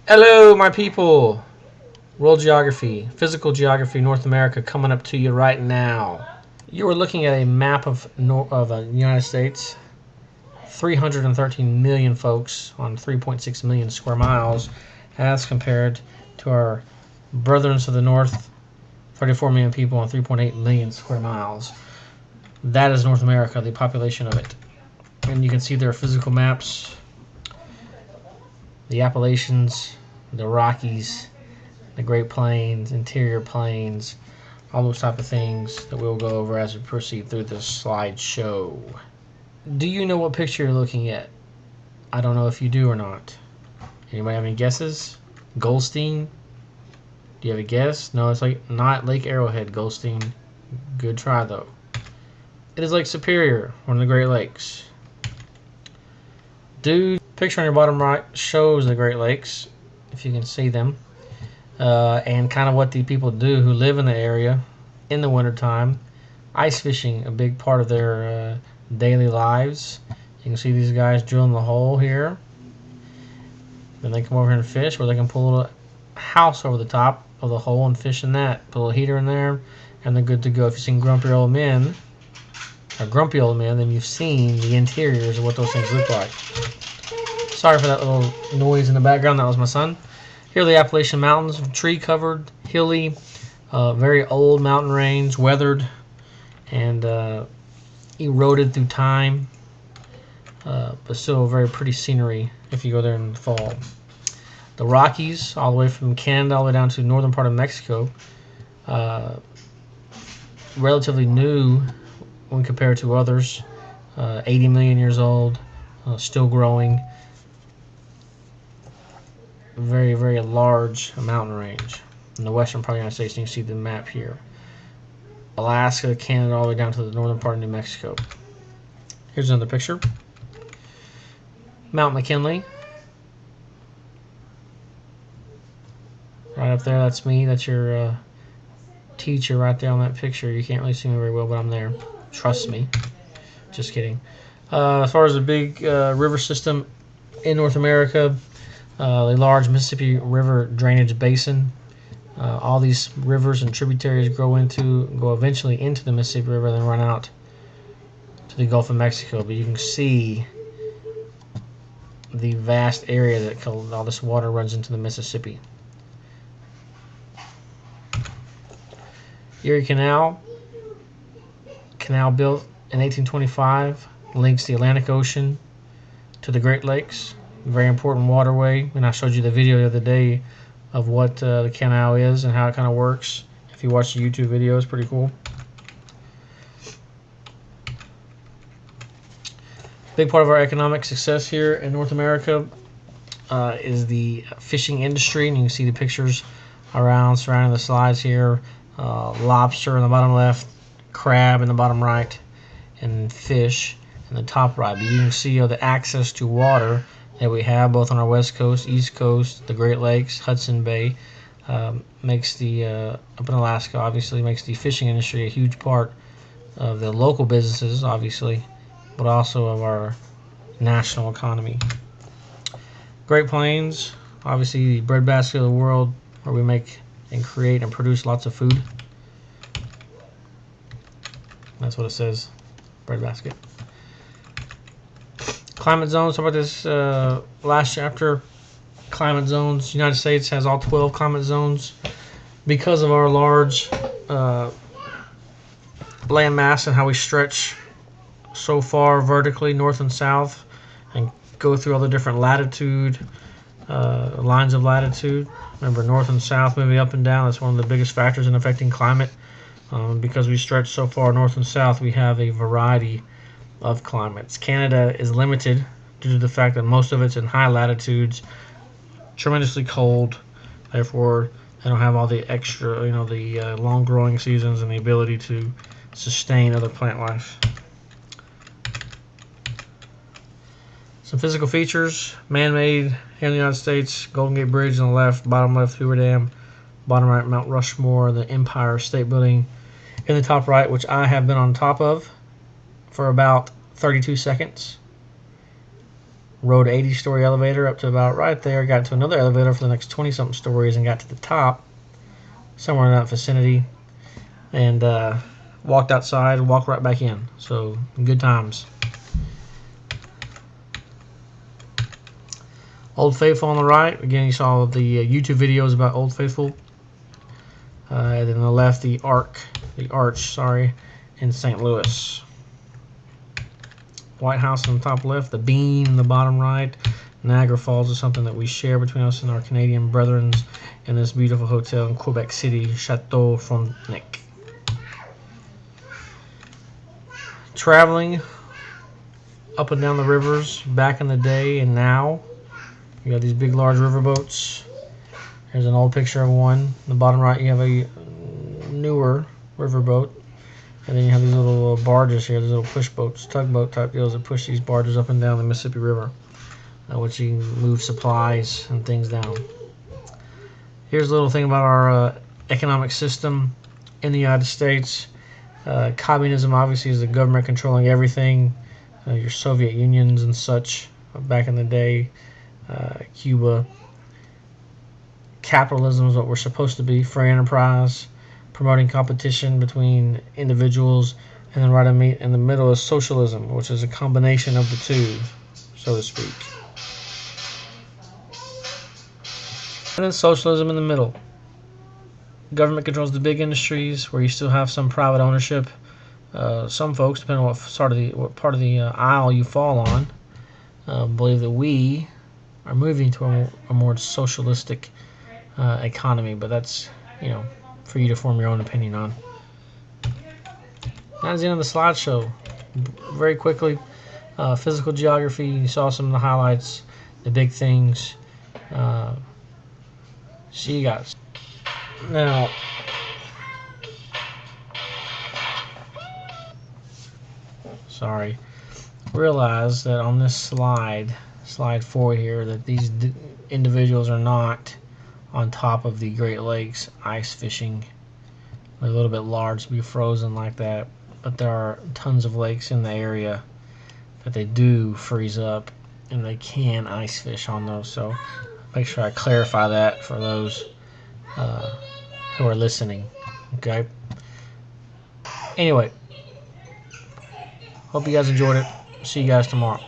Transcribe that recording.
Hello, my people. World geography, physical geography, North America coming up to you right now. You are looking at a map of the United States. 313 million folks on 3.6 million square miles, as compared to our brethren to the north, 34 million people on 3.8 million square miles. That is North America, the population of it. And you can see their physical maps, the Appalachians, the Rockies, the Great Plains, interior plains, all those type of things that we'll go over as we proceed through this slideshow. Do you know what picture you're looking at? I don't know if you do or not. Anybody have any guesses? Goldstein? Do you have a guess? No, it's not Lake Arrowhead, Goldstein. Good try though. It is Lake Superior, one of the Great Lakes. Dude, picture on your bottom right shows the Great Lakes, if you can see them. And kind of what the people do who live in the area in the wintertime. Ice fishing, a big part of their daily lives. You can see these guys drilling the hole here. Then they come over here and fish, where they can pull a little house over the top of the hole and fish in that. Put a little heater in there, and they're good to go. If you've seen Grumpy Old Men, then you've seen the interiors of what those things look like. Sorry for that little noise in the background. That was my son. Here are the Appalachian Mountains, tree-covered, hilly, very old mountain range, weathered and eroded through time, but still very pretty scenery if you go there in the fall. The Rockies, all the way from Canada all the way down to the northern part of Mexico, relatively new when compared to others, 80 million years old, still growing. Very, very large mountain range in the western part of the United States, and you see the map here. Alaska, Canada, all the way down to the northern part of New Mexico. Here's another picture. Mount McKinley. Right up there, that's me. That's your teacher right there on that picture. You can't really see me very well, but I'm there. Trust me. Just kidding. As far as the big river system in North America, the large Mississippi River drainage basin. All these rivers and tributaries go eventually into the Mississippi River, then run out to the Gulf of Mexico. But you can see the vast area that all this water runs into the Mississippi. Erie Canal built in 1825, links the Atlantic Ocean to the Great Lakes. Very important waterway, and I showed you the video the other day of what the canal is and how it kind of works. If you watch the YouTube video, it's pretty cool. Big part of our economic success here in North America is the fishing industry, and you can see the pictures surrounding the slides here. Lobster in the bottom left, crab in the bottom right, and fish in the top right. But you can see the access to water that we have both on our west coast, east coast, the Great Lakes, Hudson Bay, makes the up in Alaska obviously makes the fishing industry a huge part of the local businesses, obviously, but also of our national economy. Great Plains, obviously the breadbasket of the world, where we make and create and produce lots of food. That's what it says, breadbasket. Climate zones. Talk about this last chapter. Climate zones. The United States has all 12 climate zones because of our large land mass and how we stretch so far vertically north and south and go through all the different latitude lines of latitude. Remember, north and south moving up and down. That's one of the biggest factors in affecting climate. Because we stretch so far north and south, we have a variety of climates. Canada is limited due to the fact that most of it's in high latitudes, tremendously cold. Therefore, they don't have all the extra, the long growing seasons and the ability to sustain other plant life. Some physical features: man-made here in the United States, Golden Gate Bridge on the left, bottom left, Hoover Dam, bottom right, Mount Rushmore, the Empire State Building in the top right, which I have been on top of for about 32 seconds. Rode an 80-story elevator up to about right there. Got to another elevator for the next 20-something stories and got to the top, somewhere in that vicinity. And walked outside and walked right back in. So good times. Old Faithful on the right. Again, you saw the YouTube videos about Old Faithful. And then on the left, the Arch, in St. Louis. White House on the top left, the Bean in the bottom right. Niagara Falls is something that we share between us and our Canadian brethren in this beautiful hotel in Quebec City, Chateau Frontenac. Traveling up and down the rivers back in the day and now. You got these big, large riverboats. Here's an old picture of one. In the bottom right, you have a newer riverboat. And then you have these little barges here, these little push boats, tugboat type deals that push these barges up and down the Mississippi River, which you can move supplies and things down. Here's a little thing about our economic system in the United States. Communism obviously is the government controlling everything. Your Soviet Unions and such back in the day. Cuba. Capitalism is what we're supposed to be, free enterprise, promoting competition between individuals, and then right in the middle is socialism, which is a combination of the two, so to speak. And then socialism in the middle. Government controls the big industries, where you still have some private ownership. Some folks, depending on what part of the aisle you fall on, believe that we are moving to a more socialistic economy, but that's, for you to form your own opinion on. That's the end of the slideshow. Very quickly, physical geography. You saw some of the highlights, the big things. See you guys. Now, realize that on this slide 4 here, that these individuals are not on top of the Great Lakes ice fishing. They're a little bit large to be frozen like that, but there are tons of lakes in the area that they do freeze up, and they can ice fish on those. So make sure I clarify that for those who are listening. Okay. Anyway, hope you guys enjoyed it. See you guys tomorrow.